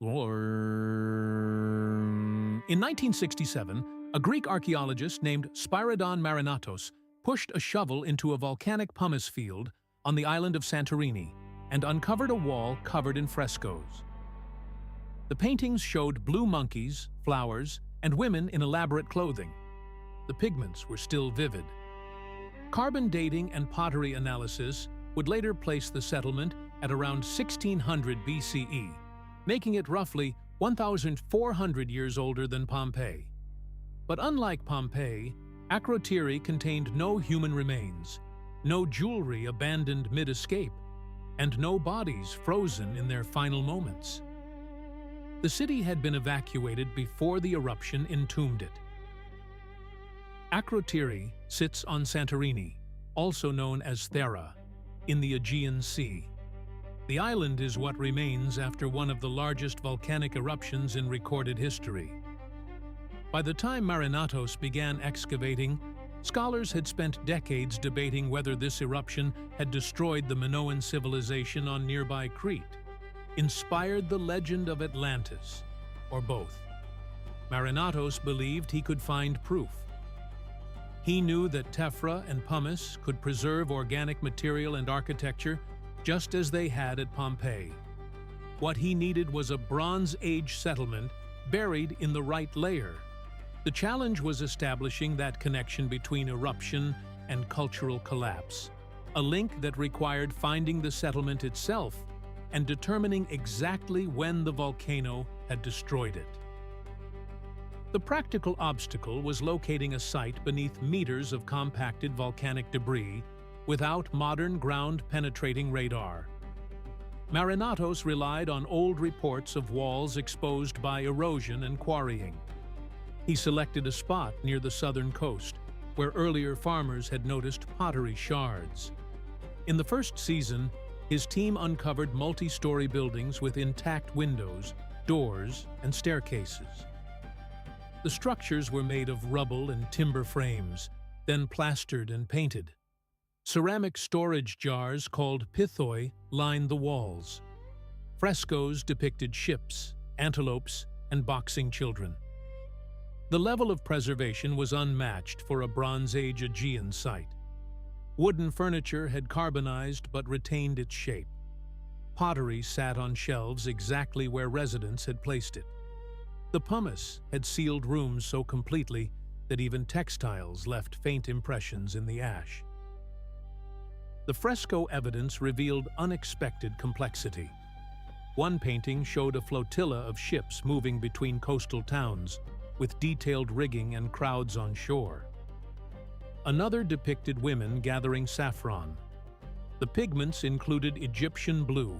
In 1967, a Greek archaeologist named Spyridon Marinatos pushed a shovel into a volcanic pumice field on the island of Santorini and uncovered a wall covered in frescoes. The paintings showed blue monkeys, flowers, and women in elaborate clothing. The pigments were still vivid. Carbon dating and pottery analysis would later place the settlement at around 1600 BCE, making it roughly 1,400 years older than Pompeii. But unlike Pompeii, Akrotiri contained no human remains, no jewelry abandoned mid-escape, and no bodies frozen in their final moments. The city had been evacuated before the eruption entombed it. Akrotiri sits on Santorini, also known as Thera, in the Aegean Sea. The island is what remains after one of the largest volcanic eruptions in recorded history. By the time Marinatos began excavating, scholars had spent decades debating whether this eruption had destroyed the Minoan civilization on nearby Crete, inspired the legend of Atlantis, or both. Marinatos believed he could find proof. He knew that tephra and pumice could preserve organic material and architecture just as they had at Pompeii. What he needed was a Bronze Age settlement buried in the right layer. The challenge was establishing that connection between eruption and cultural collapse, a link that required finding the settlement itself and determining exactly when the volcano had destroyed it. The practical obstacle was locating a site beneath meters of compacted volcanic debris without modern ground-penetrating radar. Marinatos relied on old reports of walls exposed by erosion and quarrying. He selected a spot near the southern coast, where earlier farmers had noticed pottery shards. In the first season, his team uncovered multi-story buildings with intact windows, doors, and staircases. The structures were made of rubble and timber frames, then plastered and painted. Ceramic storage jars called pithoi lined the walls. Frescoes depicted ships, antelopes, and boxing children. The level of preservation was unmatched for a Bronze Age Aegean site. Wooden furniture had carbonized but retained its shape. Pottery sat on shelves exactly where residents had placed it. The pumice had sealed rooms so completely that even textiles left faint impressions in the ash. The fresco evidence revealed unexpected complexity. One painting showed a flotilla of ships moving between coastal towns, with detailed rigging and crowds on shore. Another depicted women gathering saffron. The pigments included Egyptian blue,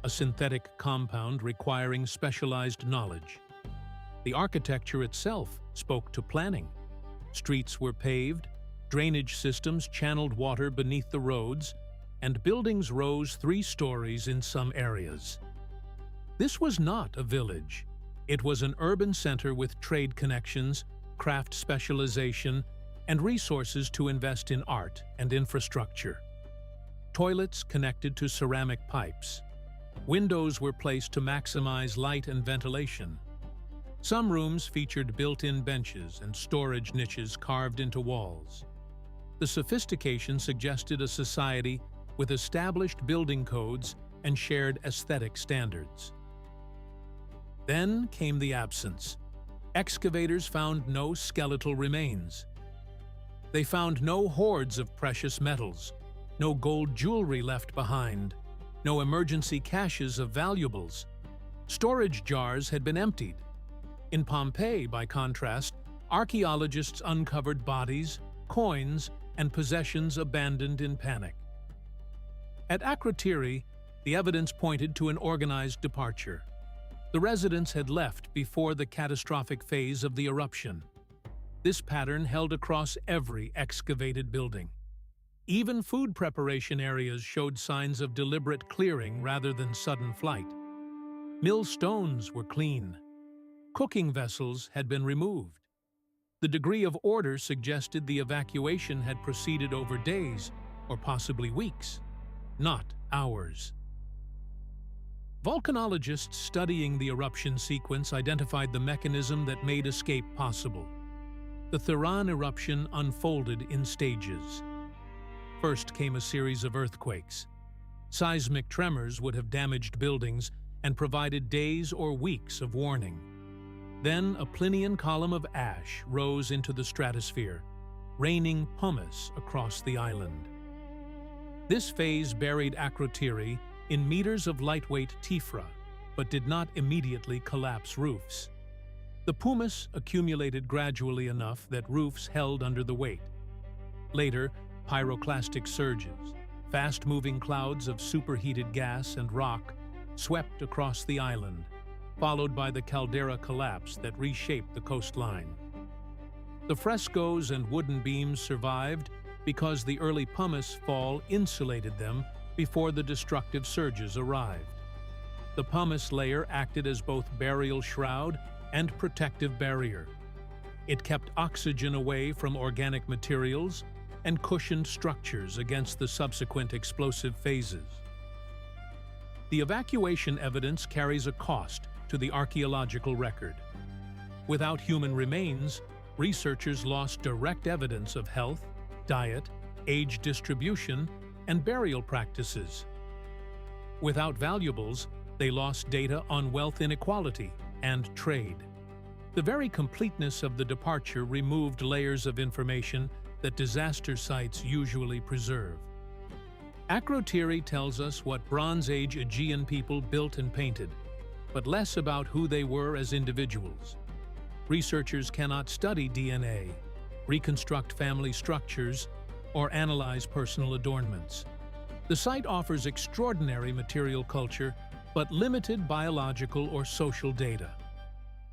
a synthetic compound requiring specialized knowledge. The architecture itself spoke to planning. Streets were paved, drainage systems channeled water beneath the roads, and buildings rose 3 stories in some areas. This was not a village. It was an urban center with trade connections, craft specialization, and resources to invest in art and infrastructure. Toilets connected to ceramic pipes. Windows were placed to maximize light and ventilation. Some rooms featured built-in benches and storage niches carved into walls. The sophistication suggested a society with established building codes and shared aesthetic standards. Then came the absence. Excavators found no skeletal remains. They found no hoards of precious metals, no gold jewelry left behind, no emergency caches of valuables. Storage jars had been emptied. In Pompeii, by contrast, archaeologists uncovered bodies, coins, and possessions abandoned in panic. At Akrotiri, the evidence pointed to an organized departure. The residents had left before the catastrophic phase of the eruption. This pattern held across every excavated building. Even food preparation areas showed signs of deliberate clearing rather than sudden flight. Mill stones were clean. Cooking vessels had been removed. The degree of order suggested the evacuation had proceeded over days, or possibly weeks, not hours. Volcanologists studying the eruption sequence identified the mechanism that made escape possible. The Theran eruption unfolded in stages. First came a series of earthquakes. Seismic tremors would have damaged buildings and provided days or weeks of warning. Then a Plinian column of ash rose into the stratosphere, raining pumice across the island. This phase buried Akrotiri in meters of lightweight tephra, but did not immediately collapse roofs. The pumice accumulated gradually enough that roofs held under the weight. Later, pyroclastic surges, fast-moving clouds of superheated gas and rock, swept across the island, followed by the caldera collapse that reshaped the coastline. The frescoes and wooden beams survived because the early pumice fall insulated them before the destructive surges arrived. The pumice layer acted as both burial shroud and protective barrier. It kept oxygen away from organic materials and cushioned structures against the subsequent explosive phases. The evacuation evidence carries a cost to the archaeological record. Without human remains, researchers lost direct evidence of health, diet, age distribution, and burial practices. Without valuables, they lost data on wealth inequality and trade. The very completeness of the departure removed layers of information that disaster sites usually preserve. Akrotiri tells us what Bronze Age Aegean people built and painted, but less about who they were as individuals. Researchers cannot study DNA, reconstruct family structures, or analyze personal adornments. The site offers extraordinary material culture, but limited biological or social data.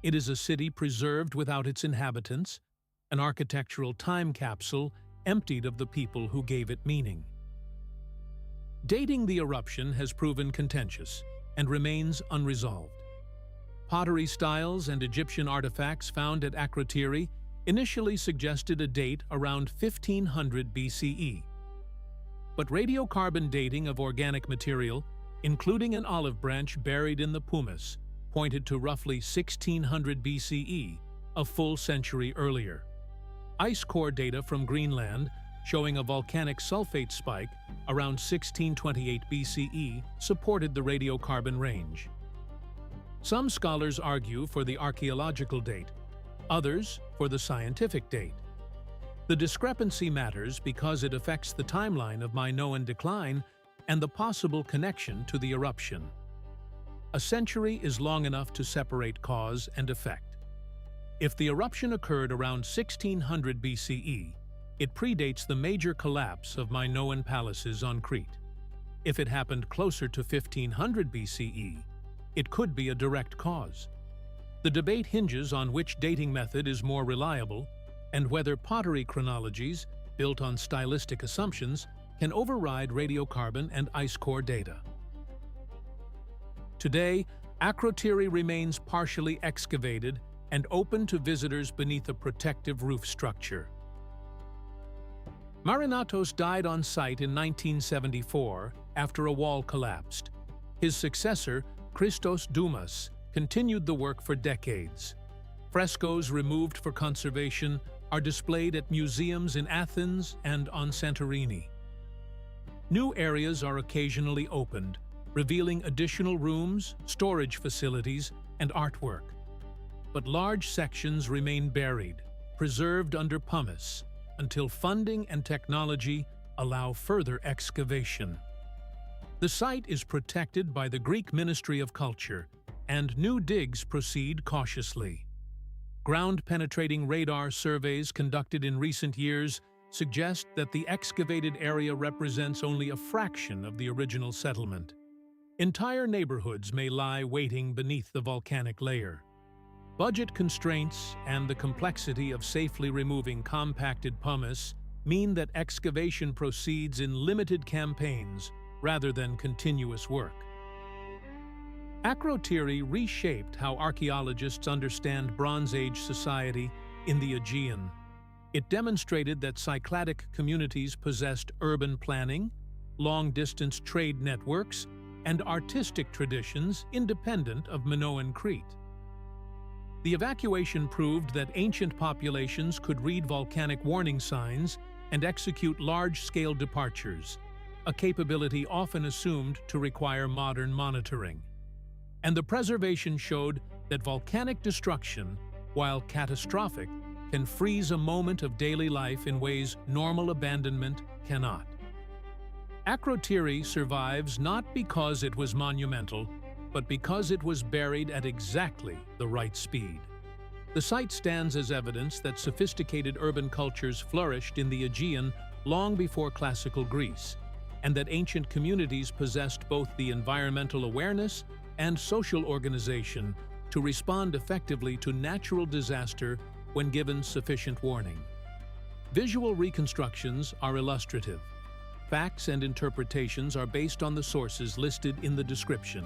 It is a city preserved without its inhabitants, an architectural time capsule emptied of the people who gave it meaning. Dating the eruption has proven contentious and remains unresolved. Pottery styles and Egyptian artifacts found at Akrotiri initially suggested a date around 1500 BCE. But radiocarbon dating of organic material, including an olive branch buried in the pumice, pointed to roughly 1600 BCE, a full century earlier. Ice core data from Greenland, showing a volcanic sulfate spike around 1628 BCE, supported the radiocarbon range. Some scholars argue for the archaeological date, others for the scientific date. The discrepancy matters because it affects the timeline of Minoan decline and the possible connection to the eruption. A century is long enough to separate cause and effect. If the eruption occurred around 1600 BCE, it predates the major collapse of Minoan palaces on Crete. If it happened closer to 1500 BCE, it could be a direct cause. The debate hinges on which dating method is more reliable and whether pottery chronologies, built on stylistic assumptions, can override radiocarbon and ice core data. Today, Akrotiri remains partially excavated and open to visitors beneath a protective roof structure. Marinatos died on site in 1974 after a wall collapsed. His successor, Christos Doumas, continued the work for decades. Frescoes removed for conservation are displayed at museums in Athens and on Santorini. New areas are occasionally opened, revealing additional rooms, storage facilities, and artwork. But large sections remain buried, preserved under pumice, until funding and technology allow further excavation. The site is protected by the Greek Ministry of Culture, and new digs proceed cautiously. Ground-penetrating radar surveys conducted in recent years suggest that the excavated area represents only a fraction of the original settlement. Entire neighborhoods may lie waiting beneath the volcanic layer. Budget constraints and the complexity of safely removing compacted pumice mean that excavation proceeds in limited campaigns rather than continuous work. Akrotiri reshaped how archaeologists understand Bronze Age society in the Aegean. It demonstrated that Cycladic communities possessed urban planning, long-distance trade networks, and artistic traditions independent of Minoan Crete. The evacuation proved that ancient populations could read volcanic warning signs and execute large-scale departures, a capability often assumed to require modern monitoring. And the preservation showed that volcanic destruction, while catastrophic, can freeze a moment of daily life in ways normal abandonment cannot. Akrotiri survives not because it was monumental, but because it was buried at exactly the right speed. The site stands as evidence that sophisticated urban cultures flourished in the Aegean long before classical Greece, and that ancient communities possessed both the environmental awareness and social organization to respond effectively to natural disaster when given sufficient warning. Visual reconstructions are illustrative. Facts and interpretations are based on the sources listed in the description.